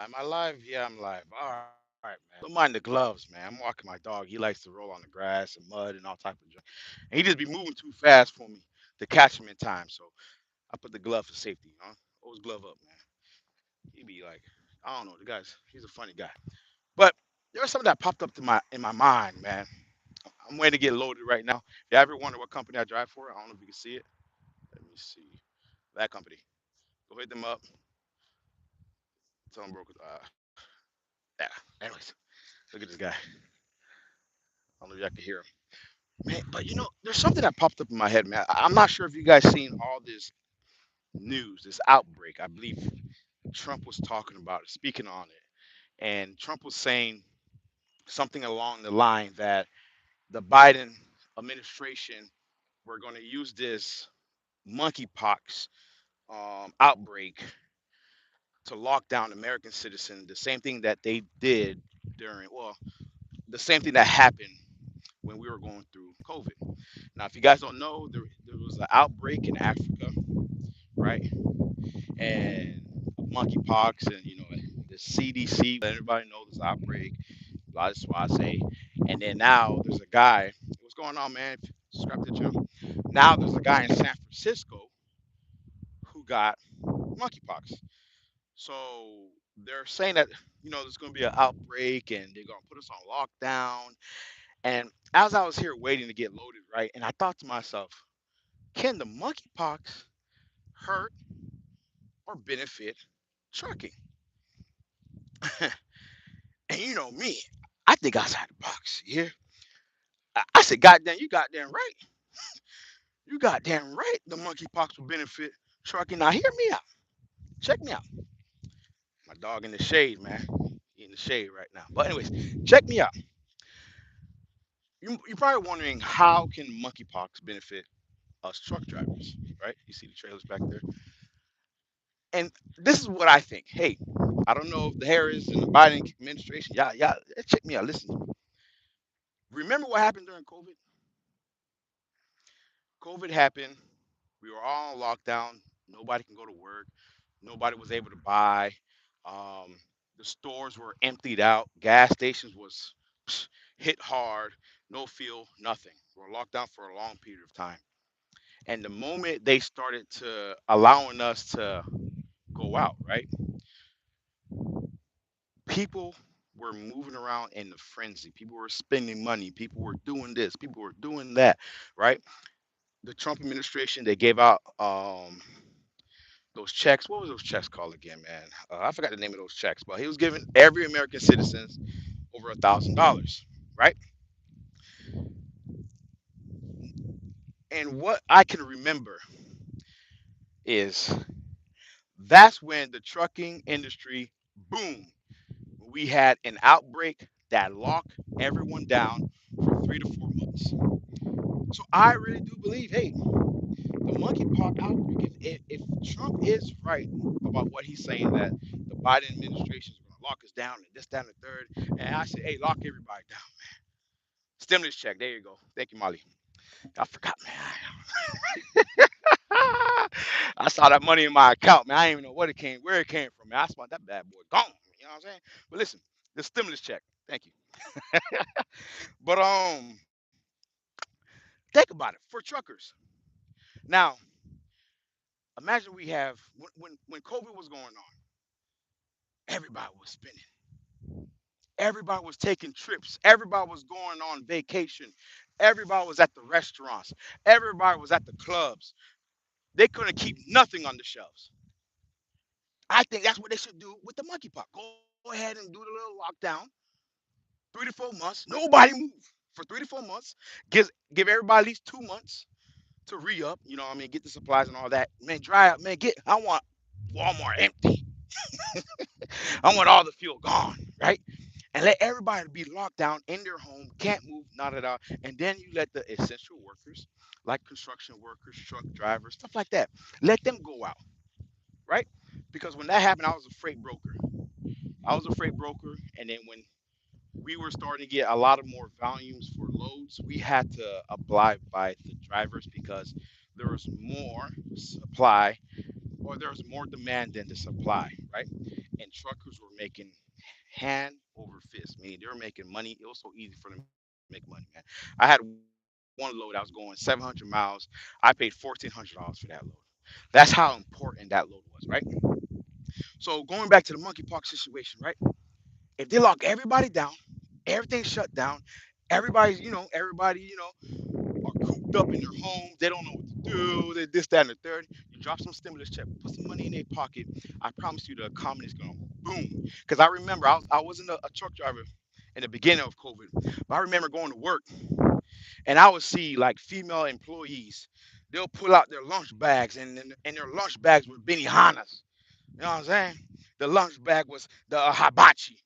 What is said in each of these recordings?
Am I live? Yeah, I'm live. All right, man. Don't mind the gloves, man. I'm walking my dog. He likes to roll on the grass and mud and all type of junk. And he just be moving too fast for me to catch him in time. So I put the glove for safety, Always glove up, man. He be like, I don't know, he's a funny guy. But there was something that popped up to my in my mind, man. I'm waiting to get loaded right now. If you ever wonder what company I drive for, I don't know if you can see it. Let me see. That company. Go hit them up. Tell them broke. Yeah. Anyways, look at this guy. I don't know if y'all can hear him. Man, but there's something that popped up in my head, man. I'm not sure if you guys seen all this news, this outbreak. I believe Trump was talking about it, speaking on it, and Trump was saying something along the line that the Biden administration were going to use this monkeypox outbreak to lock down American citizens. The same thing that they did the same thing that happened when we were going through COVID. Now, if you guys don't know, there was an outbreak in Africa, right? And monkeypox, and the CDC, everybody knows this outbreak. That's why I say. And then now there's a guy. What's going on, man? Subscribe to the channel. Now there's a guy in San Francisco who got monkeypox. So they're saying that there's going to be an outbreak and they're going to put us on lockdown. And as I was here waiting to get loaded, right, and I thought to myself, can the monkeypox hurt or benefit trucking? And you know me, I think outside the box. Yeah, I said, goddamn, you goddamn right. You goddamn right. The monkeypox will benefit trucking. Now hear me out. Check me out. My dog in the shade, man. He in the shade right now. But anyways, check me out. You're probably wondering how can monkeypox benefit us truck drivers, right? You see the trailers back there. And this is what I think. Hey, I don't know if the Harris and the Biden administration, check me out. Listen, remember what happened during COVID? COVID happened. We were all on lockdown. Nobody can go to work. Nobody was able to buy. Um, the stores were emptied out. Gas stations was hit hard. No fuel, nothing. We were locked down for a long period of time. And the moment they started to allowing us to go out, right? People were moving around in a frenzy. People were spending money. People were doing this. People were doing that, right? The Trump administration, they gave out those checks. What was those checks called again, man? I forgot the name of those checks, but he was giving every American citizen over $1,000, right? And what I can remember is that's when the trucking industry boomed. We had an outbreak that locked everyone down for 3 to 4 months. So I really do believe, hey, the monkeypox outbreak, if Trump is right about what he's saying, that the Biden administration is going to lock us down and this, that, and the third, and I say, hey, lock everybody down. Stimulus check. There you go. Thank you, Molly. I forgot, man. I saw that money in my account, man. I didn't even know where it came from, man. I spent that bad boy gone. You know what I'm saying? But listen, the stimulus check. Thank you. But think about it for truckers. Now, imagine we have when COVID was going on, everybody was spending. Everybody was taking trips. Everybody was going on vacation. Everybody was at the restaurants. Everybody was at the clubs. They couldn't keep nothing on the shelves. I think that's what they should do with the monkeypox. Go ahead and do the little lockdown, 3 to 4 months. Nobody move for 3 to 4 months. Give everybody at least 2 months to re up. You know what I mean? Get the supplies and all that. Man, dry up. Man, I want Walmart empty. I want all the fuel gone, right? And let everybody be locked down in their home, can't move, not at all. And then you let the essential workers, like construction workers, truck drivers, stuff like that, let them go out, right? Because when that happened, I was a freight broker. I was a freight broker, and then when we were starting to get a lot of more volumes for loads, we had to apply by the drivers because there was more supply or there was more demand than the supply, right? and truckers were making hand over fist, meaning they were making money. It was so easy for them to make money, man. I had one load. I was going 700 miles. I paid $1,400 for that load. That's how important that load was, right? So going back to the monkeypox situation, right? If they lock everybody down, everything shut down, everybody are cooped up in their homes. They don't know what to do. They this, that, and the third. You drop some stimulus check, put some money in their pocket. I promise you, the economy is gonna boom. Because I remember I wasn't a truck driver in the beginning of COVID, but I remember going to work and I would see like female employees. They'll pull out their lunch bags and their lunch bags were Benihanas. You know what I'm saying? The lunch bag was the hibachi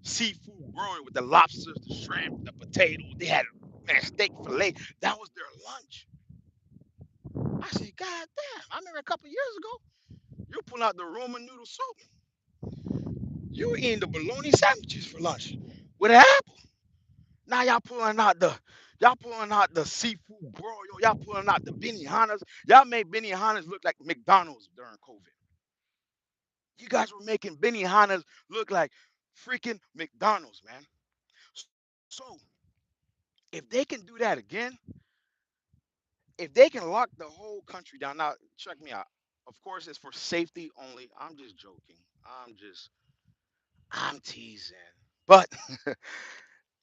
seafood growing with the lobsters, the shrimp, the potatoes. They had man steak fillet. That was their lunch. I said, God damn! I remember a couple years ago, you pulling out the Roman noodle soup. You were eating the bologna sandwiches for lunch with an apple. Now y'all pulling out the seafood broil. Y'all pulling out the Benihanas. Y'all made Benihanas look like McDonald's during COVID. You guys were making Benihanas look like freaking McDonald's, man. So if they can do that again, if they can lock the whole country down, now check me out. Of course, it's for safety only. I'm just joking. I'm teasing. But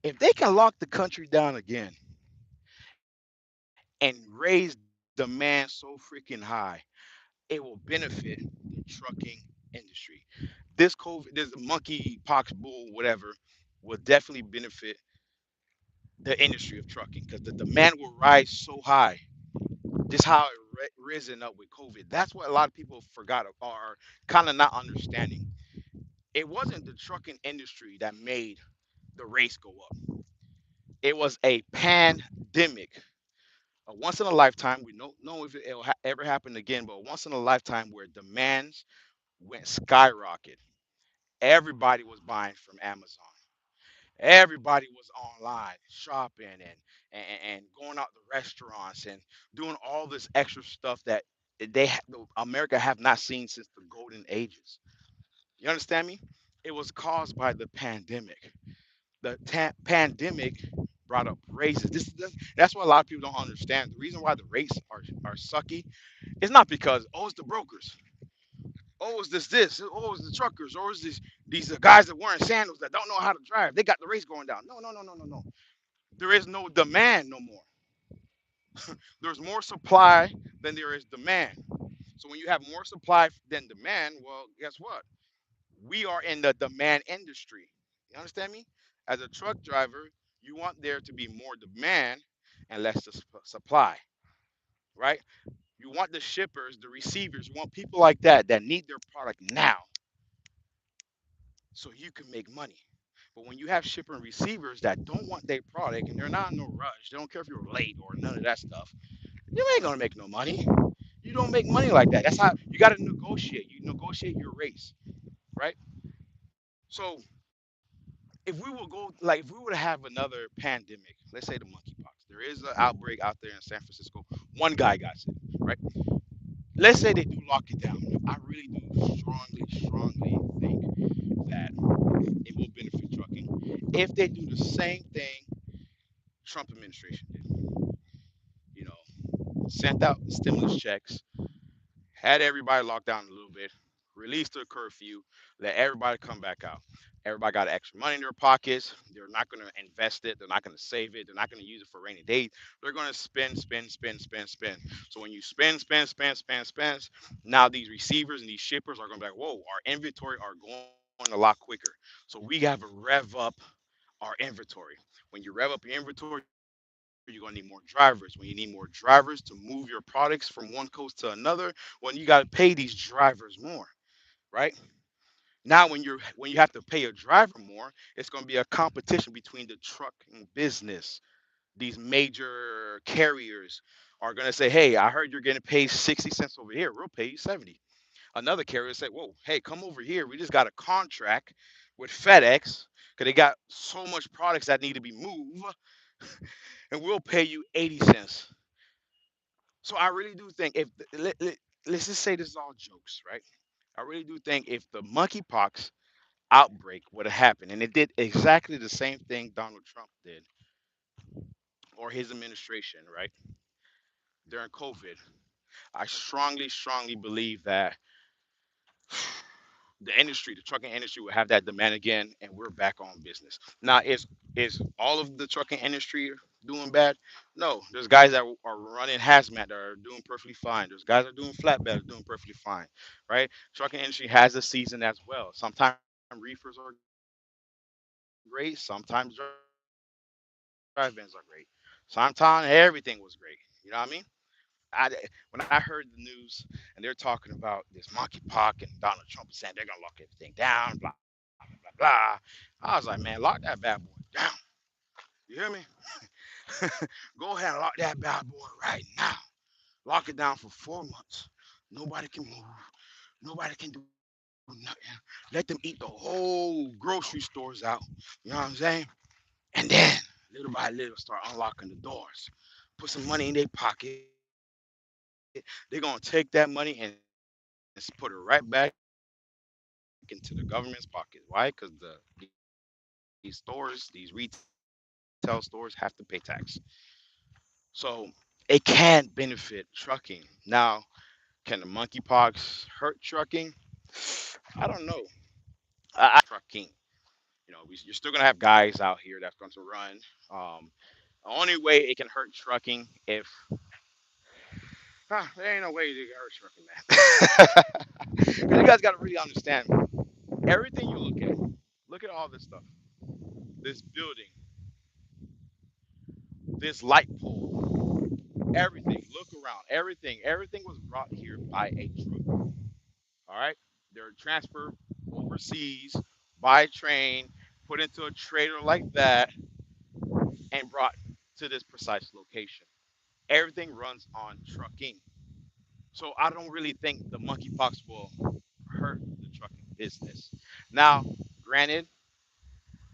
if they can lock the country down again and raise demand so freaking high, it will benefit the trucking industry. This monkeypox bull, whatever, will definitely benefit the industry of trucking because the demand will rise so high. Just how it risen up with COVID. That's what a lot of people forgot or are kind of not understanding. It wasn't the trucking industry that made the race go up. It was a pandemic, a once in a lifetime. We don't know if it'll ever happen again, but once in a lifetime where demands went skyrocket. Everybody was buying from Amazon. Everybody was online shopping and going out to restaurants and doing all this extra stuff that America have not seen since the golden ages. You understand me? It was caused by the pandemic. The pandemic brought up raises. That's what a lot of people don't understand. The reason why the rates are sucky is not because it's the brokers, it's this, it's the truckers, it's these guys that wearing sandals that don't know how to drive. They got the race going down. No, no, no, no, no, no. There is no demand no more. There's more supply than there is demand. So when you have more supply than demand, well, guess what? We are in the demand industry. You understand me? As a truck driver, you want there to be more demand and less supply, right? You want the shippers, the receivers, you want people like that need their product now so you can make money. But when you have shipper and receivers that don't want their product and they're not in no rush, they don't care if you're late or none of that stuff, you ain't gonna make no money. You don't make money like that. That's how you gotta negotiate. You negotiate your race, right? So if we will go like if we were to have another pandemic, let's say the monkeypox, there is an outbreak out there in San Francisco. One guy got sick, right? Let's say they do lock it down. I really do strongly think that it will benefit trucking if they do the same thing Trump administration did. You know, sent out stimulus checks, had everybody locked down a little bit, released the curfew, let everybody come back out. Everybody got extra money in their pockets. They're not going to invest it. They're not going to save it. They're not going to use it for rainy days. They're going to spend. So when you spend, now these receivers and these shippers are going to be like, whoa, our inventory are going a lot quicker. So we have to rev up our inventory. When you rev up your inventory, you're going to need more drivers. When you need more drivers to move your products from one coast to another, well, you got to pay these drivers more, right? Now, when you have to pay a driver more, it's going to be a competition between the trucking business. These major carriers are going to say, "Hey, I heard you're getting paid 60 cents over here. We'll pay you 70." Another carrier say, "Whoa, hey, come over here. We just got a contract with FedEx because they got so much products that need to be moved, and we'll pay you 80 cents." So I really do think if let's just say this is all jokes, right? I really do think if the monkeypox outbreak would have happened, and it did exactly the same thing Donald Trump did or his administration, right, during COVID, I strongly, strongly believe that the industry, the trucking industry, will have that demand again, and we're back on business. Now, is all of the trucking industry doing bad? No, there's guys that are running hazmat that are doing perfectly fine. There's guys that are doing flatbed that are doing perfectly fine, right? Trucking industry has a season as well. Sometimes reefers are great. Sometimes drive-ins are great. Sometimes everything was great. You know what I mean? I when I heard the news and they're talking about this monkeypox and Donald Trump is saying they're gonna lock everything down, blah blah blah blah. I was like, man, lock that bad boy down. You hear me? Go ahead and lock that bad boy right now. Lock it down for 4 months. Nobody can move. Nobody can do nothing. Let them eat the whole grocery stores out. You know what I'm saying? And then little by little start unlocking the doors. Put some money in their pocket. They're gonna take that money and put it right back into the government's pocket. Why? Because these stores, these retail stores have to pay tax. So it can benefit trucking. Now, can the monkeypox hurt trucking? I don't know. I think it's gonna hurt trucking. You're still gonna have guys out here that's going to run. Um, the only way it can hurt trucking if there ain't no way it can hurt trucking, man. Because you guys got to really understand everything you look at. Look at all this stuff. This building, this light pole, everything. Look around. Everything was brought here by a truck. All right. They're transferred overseas by train, put into a trailer like that, and brought to this precise location. Everything runs on trucking. So I don't really think the monkeypox will hurt the trucking business. Now, granted,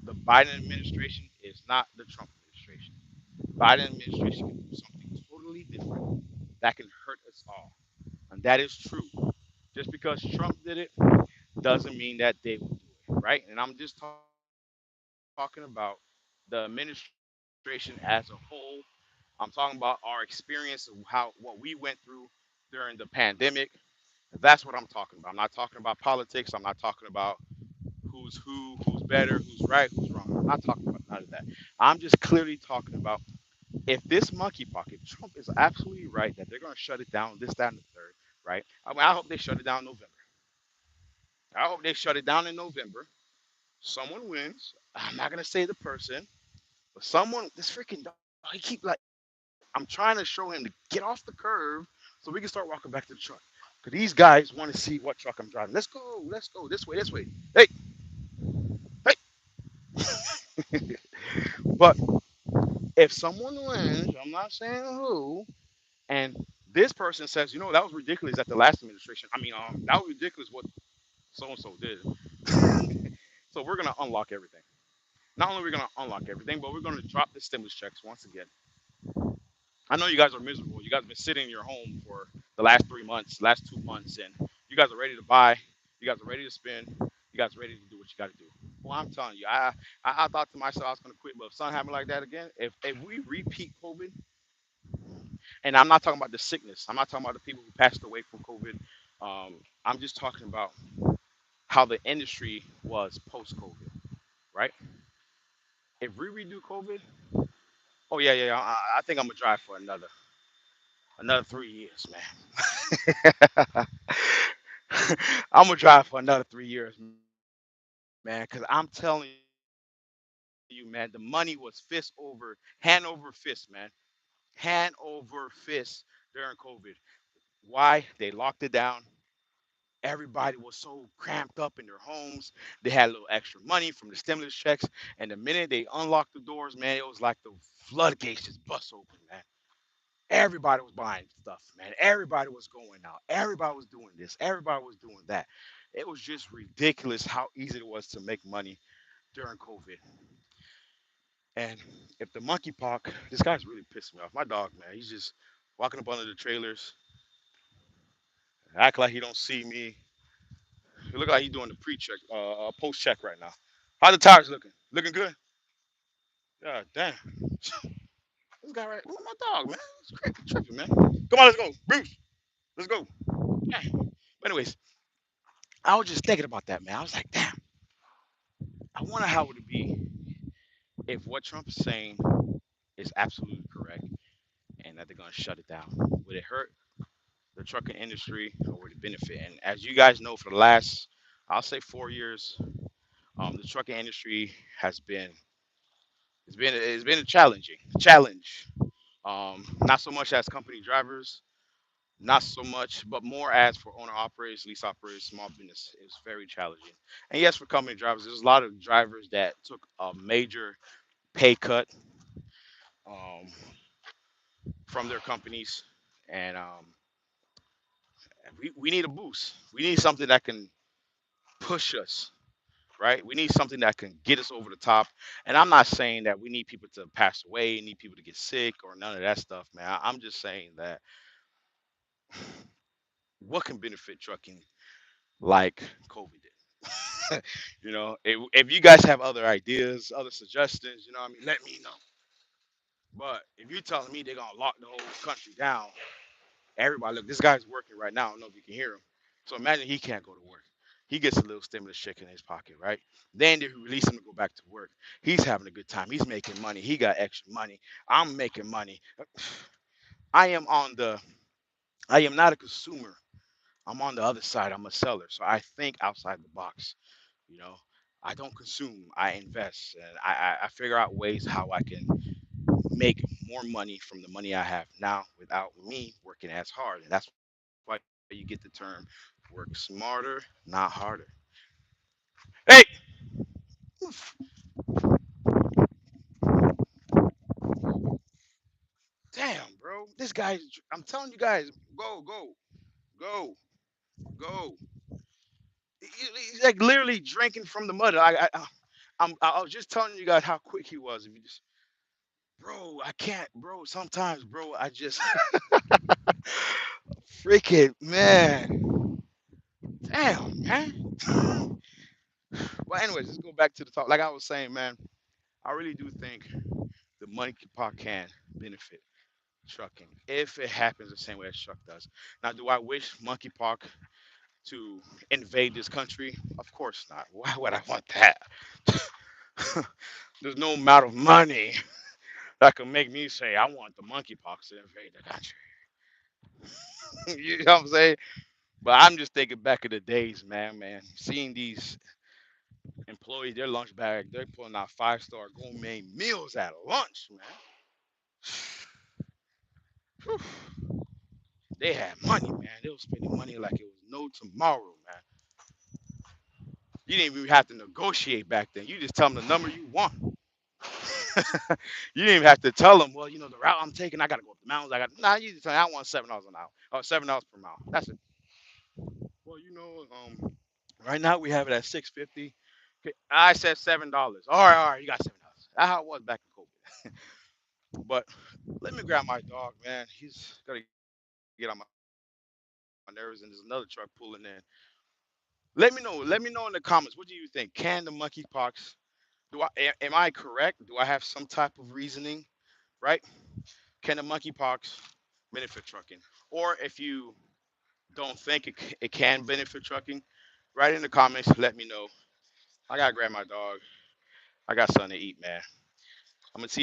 the Biden administration is not the Trump administration. Biden administration can do something totally different that can hurt us all. And that is true. Just because Trump did it doesn't mean that they will do it, right? And I'm just talking about the administration as a whole. I'm talking about our experience of what we went through during the pandemic. That's what I'm talking about. I'm not talking about politics. I'm not talking about who's better, who's right, who's wrong. I'm not talking about none of that. I'm just clearly talking about if this monkeypox, if Trump is absolutely right that they're going to shut it down, this, that, and the third, right? I hope they shut it down in November. I hope they shut it down in November. Someone wins. I'm not going to say the person, but someone, this freaking dog, he keep like, I'm trying to show him to get off the curve so we can start walking back to the truck. Because these guys want to see what truck I'm driving. Let's go, this way, this way. Hey, hey. But if someone wins, I'm not saying who, and this person says, that was ridiculous at the last administration. I mean, that was ridiculous what so and so did. So we're gonna unlock everything. Not only are we gonna unlock everything, but we're gonna drop the stimulus checks once again. I know you guys are miserable. You guys have been sitting in your home for the last 3 months, last 2 months, and you guys are ready to buy. You guys are ready to spend. You guys are ready to do what you got to do. Well, I'm telling you, I thought to myself I was gonna quit, but if something happened like that again, if we repeat COVID, and I'm not talking about the sickness, I'm not talking about the people who passed away from COVID. I'm just talking about how the industry was post COVID, right? If we redo COVID, oh yeah, yeah, yeah, I think I'm gonna drive for another 3 years, man. I'm gonna drive for another 3 years, man, because I'm telling you, man, the money was fist over, hand over fist, man, hand over fist during COVID. Why? They locked it down. Everybody was so cramped up in their homes. They had a little extra money from the stimulus checks, and the minute they unlocked the doors, man, it was like the floodgates just bust open, man. Everybody was buying stuff, man. Everybody was going out. Everybody was doing this. Everybody was doing that. It was just ridiculous how easy it was to make money during COVID. And if the monkeypox, this guy's really pissing me off. My dog, man, he's just walking up under the trailers, act like he don't see me. It look like he's doing the pre-check, post check right now. How the tires looking? Looking good. God damn. This guy right, oh, my dog, man. It's crazy tripping, man. Come on, let's go, Bruce. Let's go. Yeah. But anyways, I was just thinking about that, man. I was like, damn. I wonder how it would be if what Trump is saying is absolutely correct and that they're gonna shut it down. Would it hurt the trucking industry or would it benefit? And as you guys know, for the last, I'll say 4 years, the trucking industry has been it's been a challenging challenge. Not so much as company drivers, not so much, but more as for owner operators, lease operators, small business. It's very challenging. And yes, for company drivers, there's a lot of drivers that took a major pay cut um, from their companies, and we need a boost. We need something that can push us, right? We need something that can get us over the top. And I'm not saying that we need people to pass away, need people to get sick, or none of that stuff, man. I'm just saying that what can benefit trucking like COVID did. If you guys have other ideas, other suggestions, what I mean, let me know. But if you're telling me they're gonna lock the whole country down, everybody, look, this guy's working right now. I don't know if you can hear him. So imagine he can't go to work. He gets a little stimulus check in his pocket, right? Then they release him to go back to work. He's having a good time. He's making money. He got extra money. I'm making money. I am on the. I am not a consumer. I'm on the other side. I'm a seller. So I think outside the box. You know, I don't consume. I invest, and I figure out ways how I can make more money from the money I have now without me working as hard. And that's why you get the term work smarter, not harder. Hey, damn, bro. This guy's, I'm telling you guys, go, go, go, go. He's like literally drinking from the mud. I was just telling you guys how quick he was. If you just, bro, I can't, bro. Sometimes, bro, I just freaking, man. Damn, man. Well, anyways, let's go back to the talk. Like I was saying, man, I really do think the monkeypox can benefit trucking if it happens the same way as truck does. Now, do I wish monkeypox to invade this country? Of course not. Why would I want that? There's no amount of money that can make me say I want the monkeypox to invade the country. You know what I'm saying? But I'm just thinking back of the days, man. Seeing these employees, their lunch bag, they're pulling out 5-star gourmet meals at lunch, man. Whew. They had money, man. They were spending money like it was no tomorrow, man. You didn't even have to negotiate back then. You just tell them the number you want. You didn't even have to tell them, well, the route I'm taking, I gotta go up the mountains. Nah, you just tell them I want $7 an hour. Or $7 per mile. That's it. Well, right now we have it at 650. Okay, I said $7. All right, you got $7. That's how it was back in COVID. But let me grab my dog, man. He's gotta get on my nerves, and there's another truck pulling in. Let me know. Let me know in the comments. What do you think? Can the monkeypox? Am I correct? Do I have some type of reasoning? Right? Can the monkeypox benefit trucking? Or if you don't think it can benefit trucking, write in the comments. Let me know. I gotta grab my dog. I got something to eat, man. I'm gonna see y'all in the next video.